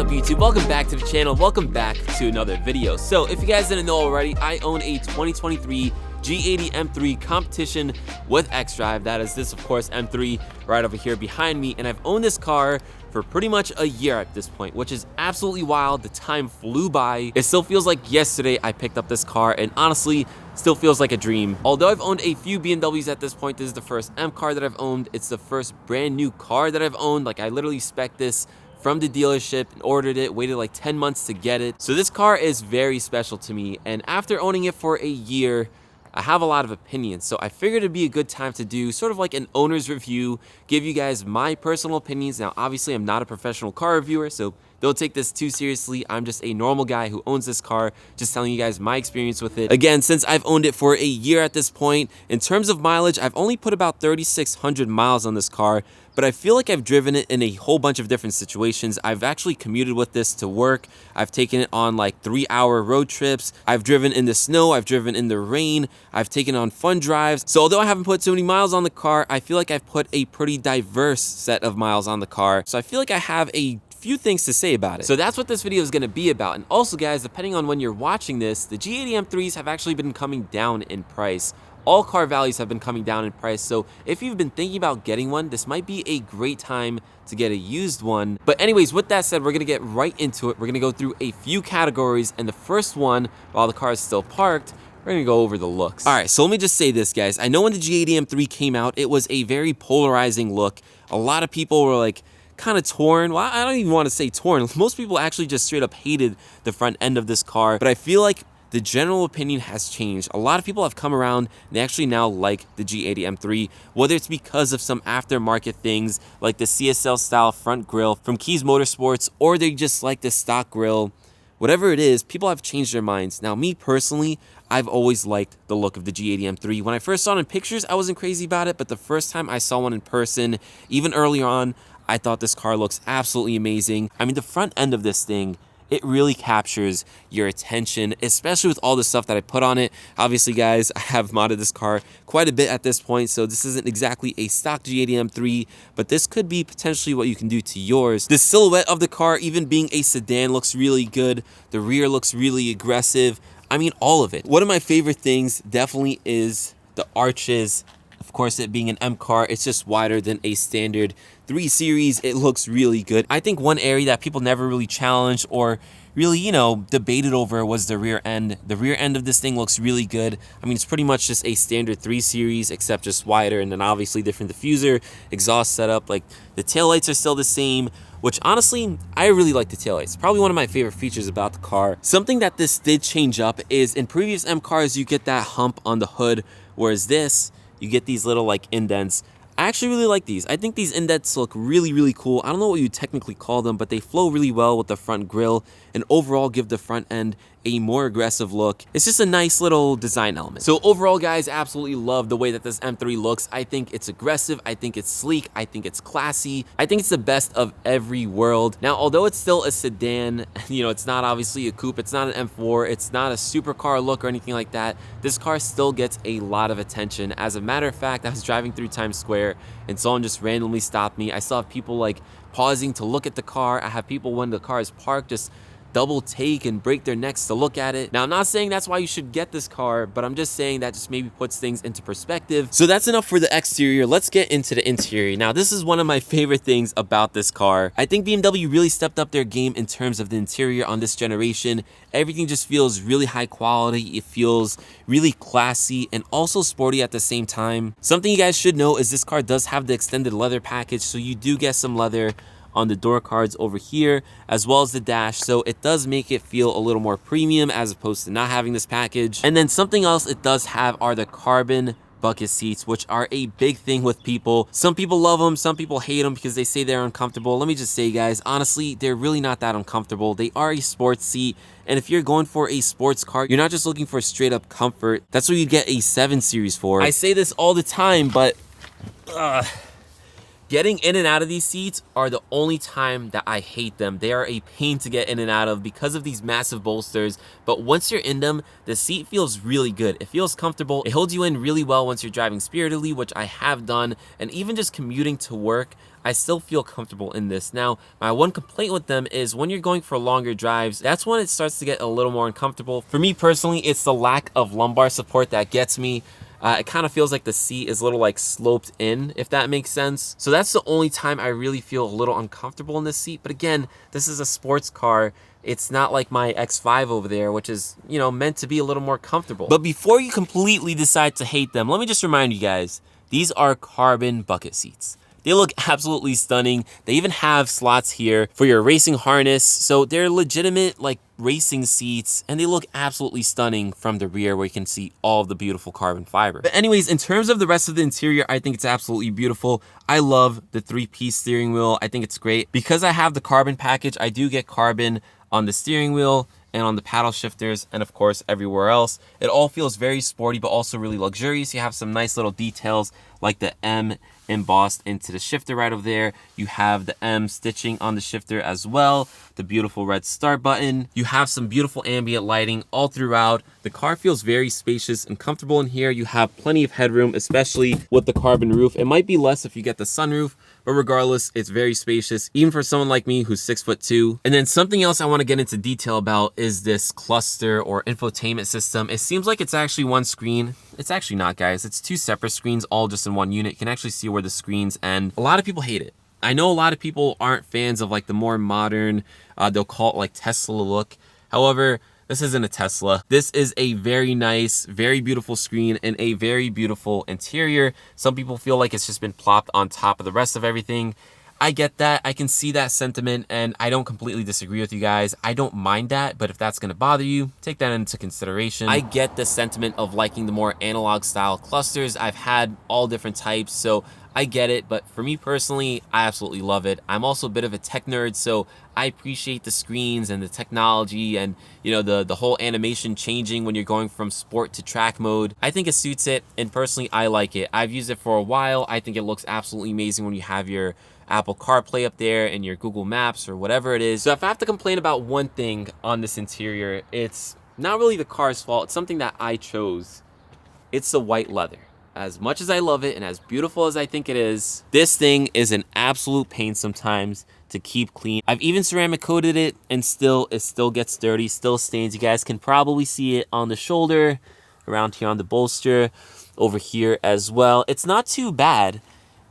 up YouTube? Welcome back to the channel. Welcome back to another video. So if you guys didn't know already, I own a 2023 G80 M3 competition with X-Drive. That is this, of course, M3 right over here behind me. And I've owned this car for pretty much a year at this point, which is absolutely wild. The time flew by. It still feels like yesterday I picked up this car, and honestly, still feels like a dream. Although I've owned a few BMWs at this point, this is the first M car that I've owned. It's the first brand new car that I've owned. Like, I literally spec'd this from the dealership and ordered it, waited like 10 months to get it. So this car is very special to me, and after owning it for a year, I have a lot of opinions. So I figured it'd be a good time to do sort of like an owner's review, give you guys my personal opinions. Now, obviously, I'm not a professional car reviewer, so don't take this too seriously. I'm just a normal guy who owns this car, just telling you guys my experience with it. Again, since I've owned it for a year at this point, in terms of mileage, I've only put about 3,600 miles on this car, but I feel like I've driven it in a whole bunch of different situations. I've actually commuted with this to work. I've taken it on like 3-hour road trips. I've driven in the snow. I've driven in the rain. I've taken on fun drives. So although I haven't put too many miles on the car, I feel like I've put a pretty diverse set of miles on the car. So I feel like I have a few things to say about it. So that's what this video is going to be about. And also, guys, depending on when you're watching this, the G80 M3s have actually been coming down in price. All car values have been coming down in price, so if you've been thinking about getting one, this might be a great time to get a used one. But anyways, with that said, we're gonna get right into it. We're gonna go through a few categories, and the first one, while the car is still parked, we're gonna go over the looks. All right, so let me just say this, guys. I know when the G80 M3 came out, it was a very polarizing look. A lot of people were like, kind of torn. Well, I don't even want to say torn. Most people actually just straight up hated the front end of this car, but I feel like the general opinion has changed. A lot of people have come around and they actually now like the G80 M3, whether it's because of some aftermarket things like the CSL style front grille from Keys Motorsports, or they just like the stock grille. Whatever it is, people have changed their minds. Now, me personally, I've always liked the look of the G80 M3. When I first saw it in pictures, I wasn't crazy about it, but the first time I saw one in person, even earlier on, I thought this car looks absolutely amazing. I mean, the front end of this thing, it really captures your attention, especially with all the stuff that I put on it. Obviously, guys, I have modded this car quite a bit at this point, so this isn't exactly a stock G80 M3, but this could be potentially what you can do to yours. The silhouette of the car, even being a sedan, looks really good. The rear looks really aggressive. I mean, all of it. One of my favorite things definitely is the arches. Of course, it being an M car, it's just wider than a standard 3 Series. It looks really good. I think one area that people never really challenged or really, you know, debated over was the rear end. The rear end of this thing looks really good. I mean, it's pretty much just a standard 3 Series, except just wider, and then obviously different diffuser, exhaust setup. Like, the taillights are still the same, which honestly, I really like the taillights. Probably one of my favorite features about the car. Something that this did change up is in previous M cars, you get that hump on the hood, whereas this, you get these little like indents. I actually really like these. I think these indents look really, really cool. I don't know what you technically call them, but they flow really well with the front grille and overall give the front end a more aggressive look. It's just a nice little design element. So overall, guys, absolutely love the way that this M3 looks. I think it's aggressive. I think it's sleek. I think it's classy. I think it's the best of every world. Now, although it's still a sedan, you know, it's not obviously a coupe. It's not an M4. It's not a supercar look or anything like that. This car still gets a lot of attention. As a matter of fact, I was driving through Times Square and someone just randomly stopped me. I saw people like pausing to look at the car. I have people when the car is parked just double take and break their necks to look at it. Now, I'm not saying that's why you should get this car, but I'm just saying that just maybe puts things into perspective. So that's enough for the exterior. Let's get into the interior. Now, this is one of my favorite things about this car. I think BMW really stepped up their game in terms of the interior on this generation. Everything just feels really high quality. It feels really classy and also sporty at the same time. Something you guys should know is this car does have the extended leather package, so you do get some leather on the door cards over here, as well as the dash, so it does make it feel a little more premium as opposed to not having this package. And then something else it does have are the carbon bucket seats, which are a big thing with people. Some people love them, some people hate them because they say they're uncomfortable. Let me just say, guys, honestly, they're really not that uncomfortable. They are a sports seat, and if you're going for a sports car, you're not just looking for straight up comfort. That's what you get a 7 Series for. I say this all the time, but Getting in and out of these seats are the only time that I hate them. They are a pain to get in and out of because of these massive bolsters, but once you're in them, the seat feels really good. It feels comfortable. It holds you in really well once you're driving spiritedly, which I have done, and even just commuting to work, I still feel comfortable in this. Now, my one complaint with them is when you're going for longer drives, that's when it starts to get a little more uncomfortable. For me personally, it's the lack of lumbar support that gets me. It kind of feels like the seat is a little like sloped in, if that makes sense. So that's the only time I really feel a little uncomfortable in this seat. But again, this is a sports car. It's not like my X5 over there, which is, you know, meant to be a little more comfortable. But before you completely decide to hate them, let me just remind you guys, these are carbon bucket seats. They look absolutely stunning. They even have slots here for your racing harness. So they're legitimate like racing seats, and they look absolutely stunning from the rear where you can see all of the beautiful carbon fiber. But anyways, in terms of the rest of the interior, I think it's absolutely beautiful. I love the 3-piece steering wheel. I think it's great. Because I have the carbon package, I do get carbon on the steering wheel and on the paddle shifters, and of course everywhere else. It all feels very sporty but also really luxurious. You have some nice little details like the M embossed into the shifter right over there. You have the M stitching on the shifter as well. The beautiful red start button. You have some beautiful ambient lighting all throughout. The car feels very spacious and comfortable in here. You have plenty of headroom, especially with the carbon roof. It might be less if you get the sunroof, but regardless, it's very spacious, even for someone like me who's 6'2". And then something else I want to get into detail about is this cluster or infotainment system. It seems like it's actually one screen. It's actually not, guys. It's two separate screens, all just in one unit. You can actually see where the screens end. A lot of people hate it. I know a lot of people aren't fans of like the more modern, they'll call it like Tesla look. However, this isn't a Tesla. This is a very nice, very beautiful screen and a very beautiful interior. Some people feel like it's just been plopped on top of the rest of everything. I get that. I can see that sentiment, and I don't completely disagree with you guys. I don't mind that, but if that's going to bother you, take that into consideration. I get the sentiment of liking the more analog style clusters. I've had all different types, so I get it, but for me personally, I absolutely love it. I'm also a bit of a tech nerd, so I appreciate the screens and the technology and, you know, the whole animation changing when you're going from sport to track mode. I think it suits it, and personally, I like it. I've used it for a while. I think it looks absolutely amazing when you have your Apple CarPlay up there and your Google Maps or whatever it is. So if I have to complain about one thing on this interior, it's not really the car's fault. It's something that I chose. It's the white leather. As much as I love it and as beautiful as I think it is, this thing is an absolute pain sometimes to keep clean. I've even ceramic coated it, and it still gets dirty, still stains. You guys can probably see it on the shoulder, around here on the bolster, over here as well. It's not too bad,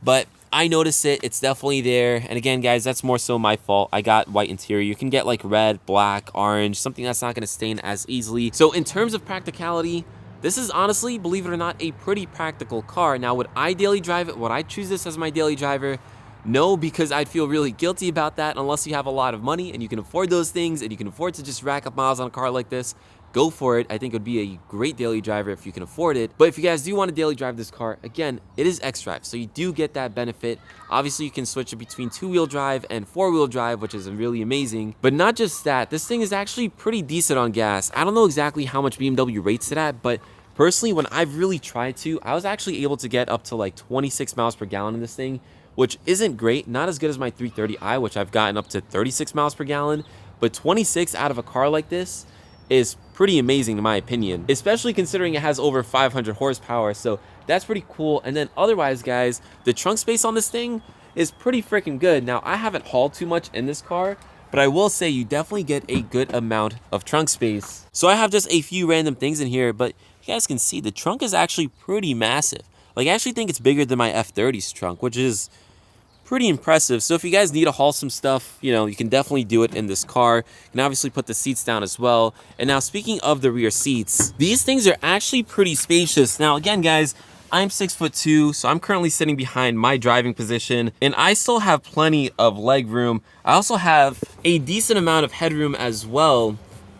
but I notice it. It's definitely there. And again, guys, that's more so my fault. I got white interior. You can get like red, black, orange, something that's not going to stain as easily. So in terms of practicality, this is honestly, believe it or not, a pretty practical car. Now, would I daily drive it? Would I choose this as my daily driver? No, because I'd feel really guilty about that unless you have a lot of money and you can afford those things and you can afford to just rack up miles on a car like this. Go for it. I think it would be a great daily driver if you can afford it. But if you guys do want to daily drive this car, again, it is xDrive, so you do get that benefit. Obviously, you can switch it between 2-wheel drive and 4-wheel drive, which is really amazing. But not just that, this thing is actually pretty decent on gas. I don't know exactly how much BMW rates it at, but personally, when I've really tried to, I was actually able to get up to like 26 miles per gallon in this thing, which isn't great. Not as good as my 330i, which I've gotten up to 36 miles per gallon. But 26 out of a car like this is pretty amazing in my opinion, especially considering it has over 500 horsepower. So that's pretty cool. And then otherwise, guys, the trunk space on this thing is pretty freaking good. Now, I haven't hauled too much in this car, but I will say you definitely get a good amount of trunk space. So I have just a few random things in here, but you guys can see the trunk is actually pretty massive. Like, I actually think it's bigger than my F30's trunk, which is pretty impressive. So if you guys need to haul some stuff, you know, you can definitely do it in this car. You can obviously put the seats down as well. And now, speaking of the rear seats, these things are actually pretty spacious. Now, again, guys, I'm 6'2", so I'm currently sitting behind my driving position, and I still have plenty of leg room. I also have a decent amount of headroom as well.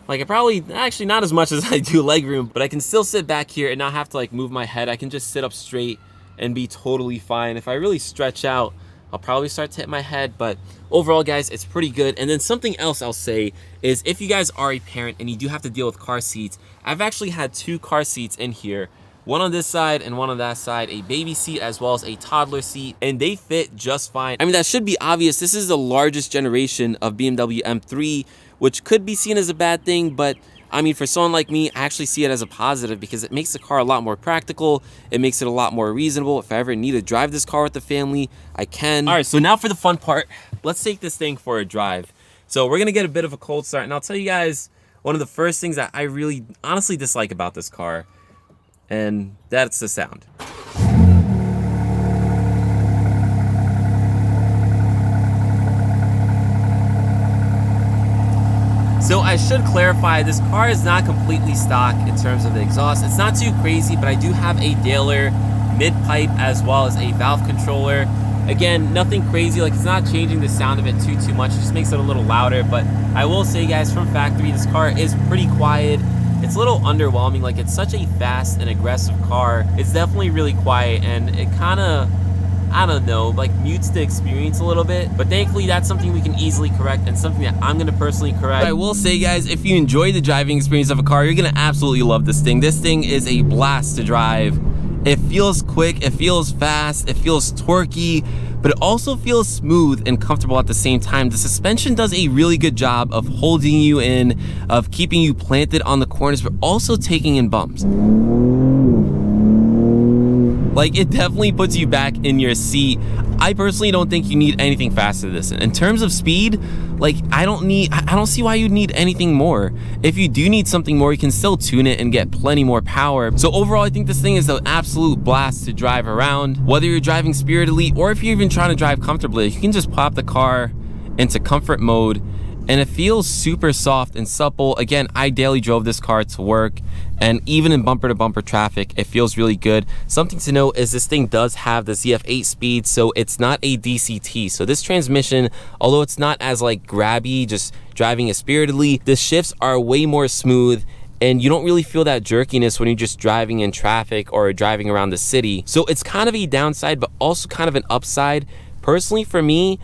Like, I probably, actually not as much as I do leg room, but I can still sit back here and not have to like move my head. I can just sit up straight and be totally fine. If I really stretch out, I'll probably start to hit my head, but overall, guys, it's pretty good. And then something else I'll say is, if you guys are a parent and you do have to deal with car seats, I've actually had 2 car seats in here. one on this side and one on that side, a baby seat as well as a toddler seat, and they fit just fine. I mean, that should be obvious. This is the largest generation of BMW M3, which could be seen as a bad thing, but I mean, for someone like me, I actually see it as a positive because it makes the car a lot more practical. It makes it a lot more reasonable. If I ever need to drive this car with the family, I can. All right, so now for the fun part. Let's take this thing for a drive. So we're gonna get a bit of a cold start, and I'll tell you guys one of the first things that I really honestly dislike about this car, and that's the sound. So I should clarify, this car is not completely stock in terms of the exhaust. It's not too crazy, but I do have a Dailer mid-pipe as well as a valve controller. Again, nothing crazy, like it's not changing the sound of it too much. It just makes it a little louder, but I will say, guys, from factory, this car is pretty quiet. It's a little underwhelming. Like, it's such a fast and aggressive car. It's definitely really quiet, and it kind of, I don't know, like mutes the experience a little bit. But thankfully, that's something we can easily correct and something that I'm gonna personally correct. But I will say, guys, if you enjoy the driving experience of a car, you're gonna absolutely love this thing. This thing is a blast to drive. It feels quick, it feels fast, it feels torquey, but it also feels smooth and comfortable at the same time. The suspension does a really good job of holding you in, of keeping you planted on the corners, but also taking in bumps. Like, it definitely puts you back in your seat. I personally don't think you need anything faster than this. In terms of speed, like, I don't see why you'd need anything more. If you do need something more, you can still tune it and get plenty more power. So overall, I think this thing is an absolute blast to drive around. Whether you're driving spiritedly or if you're even trying to drive comfortably, you can just pop the car into comfort mode and it feels super soft and supple. Again, I daily drove this car to work, and even in bumper to bumper traffic, it feels really good. Something to note is this thing does have the ZF8 speed, so it's not a DCT. So this transmission, although it's not as like grabby, just driving it spiritedly, the shifts are way more smooth, and you don't really feel that jerkiness when you're just driving in traffic or driving around the city. So it's kind of a downside, but also kind of an upside. Personally, for me,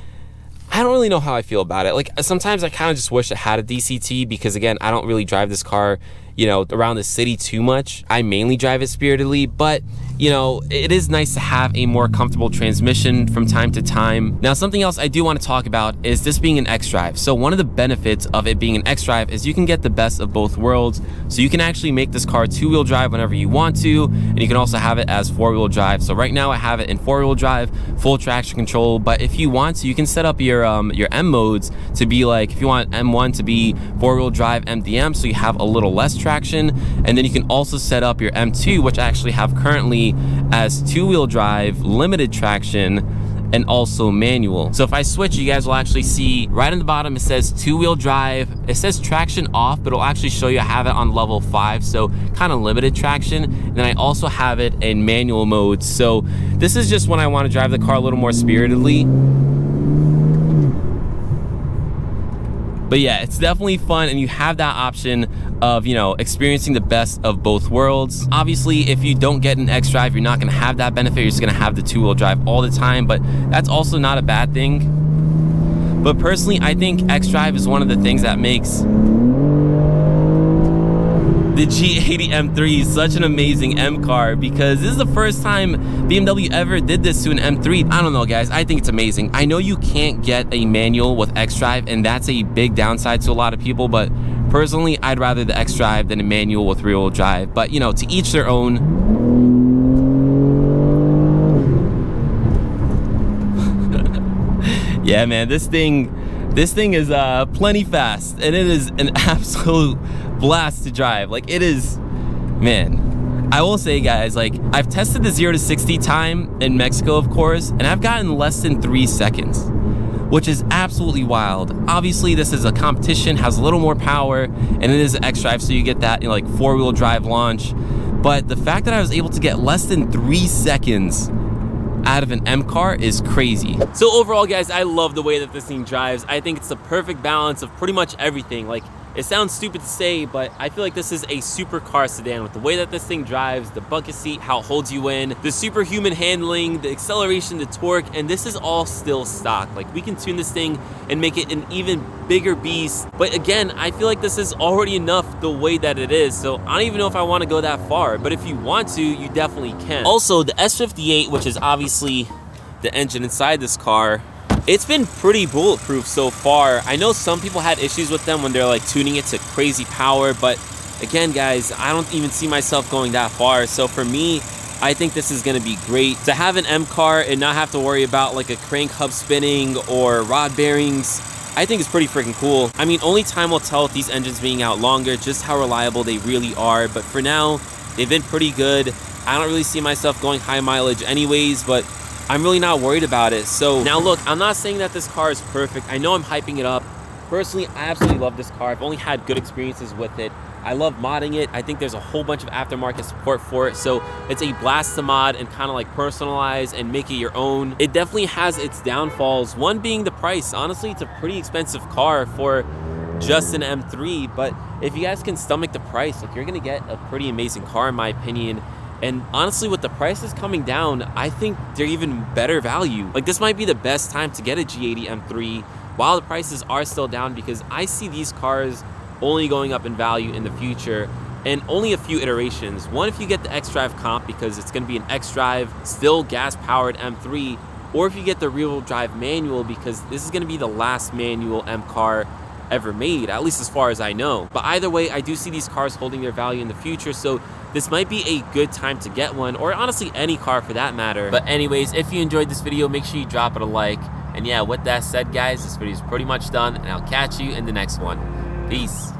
I don't really know how I feel about it. Like, sometimes I kind of just wish it had a DCT because, again, I don't really drive this car, you know, around the city too much. I mainly drive it spiritedly, but, you know, it is nice to have a more comfortable transmission from time to time. Now, something else I do want to talk about is this being an X-Drive. So one of the benefits of it being an X-Drive is you can get the best of both worlds. So you can actually make this car two-wheel drive whenever you want to, and you can also have it as four-wheel drive. So right now I have it in four-wheel drive, full traction control, but if you want to, you can set up your M modes to be like, if you want M1 to be four-wheel drive MDM, so you have a little less traction, and then you can also set up your M2, which I actually have currently, as two-wheel drive, limited traction, and also manual. So if I switch, you guys will actually see right in the bottom it says two-wheel drive. It says traction off, but it'll actually show you I have it on level 5, so kind of limited traction. And then I also have it in manual mode. So this is just when I want to drive the car a little more spiritedly. But yeah, it's definitely fun, and you have that option of, you know, experiencing the best of both worlds. Obviously, if you don't get an X-Drive, you're not gonna have that benefit. You're just gonna have the two-wheel drive all the time, but that's also not a bad thing. But personally, I think X-Drive is one of the things that makes the G80 M3 is such an amazing M car, because this is the first time BMW ever did this to an M3. I don't know, guys, I think it's amazing. I know you can't get a manual with X-Drive, and that's a big downside to a lot of people, but personally, I'd rather the X-Drive than a manual with rear-wheel drive. But, you know, to each their own. Yeah, man, this thing is plenty fast, and it is an absolute blast to drive. Like, it is, man, I will say, guys, like, I've tested the 0 to 60 time in Mexico, of course, and I've gotten less than 3 seconds, which is absolutely wild. Obviously, this is a competition, has a little more power, and it is an X-Drive, so you get that, you know, like, four-wheel drive launch. But the fact that I was able to get less than 3 seconds out of an M car is crazy. So overall, guys, I love the way that this thing drives. I think it's the perfect balance of pretty much everything. Like, It sounds stupid to say, but I feel like this is a supercar sedan with the way that this thing drives, the bucket seat, how it holds you in, the superhuman handling, the acceleration, the torque, and this is all still stock. Like, we can tune this thing and make it an even bigger beast. But again, I feel like this is already enough the way that it is. So I don't even know if I want to go that far, but if you want to, you definitely can. Also, the S58, which is obviously the engine inside this car, it's been pretty bulletproof so far. I know some people had issues with them when they're like tuning it to crazy power, but again, guys, I don't even see myself going that far. So for me, I think this is gonna be great. To have an M car and not have to worry about like a crank hub spinning or rod bearings, I think it's pretty freaking cool. I mean, only time will tell with these engines being out longer, just how reliable they really are. But for now, they've been pretty good. I don't really see myself going high mileage anyways, but I'm really not worried about it. So now look, I'm not saying that this car is perfect. I know I'm hyping it up. Personally, I absolutely love this car. I've only had good experiences with it. I love modding it. I think there's a whole bunch of aftermarket support for it. So it's a blast to mod and kind of like personalize and make it your own. It definitely has its downfalls. One being the price. Honestly, it's a pretty expensive car for just an M3. But if you guys can stomach the price, like, you're gonna get a pretty amazing car in my opinion. And honestly, with the prices coming down, I think they're even better value. Like, this might be the best time to get a G80 M3 while the prices are still down, because I see these cars only going up in value in the future, and only a few iterations. One, if you get the xDrive comp, because it's gonna be an xDrive, still gas-powered M3, or if you get the rear-wheel drive manual, because this is gonna be the last manual M car ever made, at least as far as I know. But either way, I do see these cars holding their value in the future, so this might be a good time to get one, or honestly any car for that matter. But anyways, if you enjoyed this video, make sure you drop it a like. And yeah, with that said, guys, this video is pretty much done, and I'll catch you in the next one. Peace.